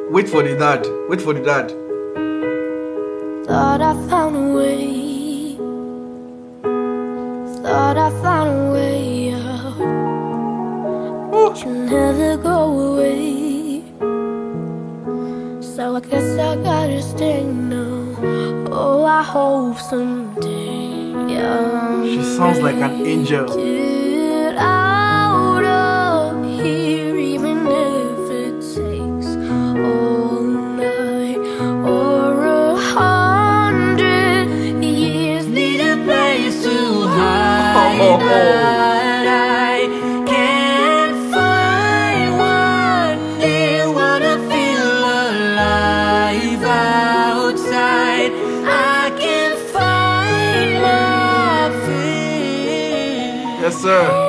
Wait for the dad. Wait for the dad. Thought I found a way. Thought I found a way out. You never go away. So I guess I gotta stay now. Oh, I hope someday I'll She sounds like an angel. get out of here, even if it takes all night or 100 years. Need a place to hide, but I can't find one. They wanna feel alive outside. I can't find my feet. Yes, sir.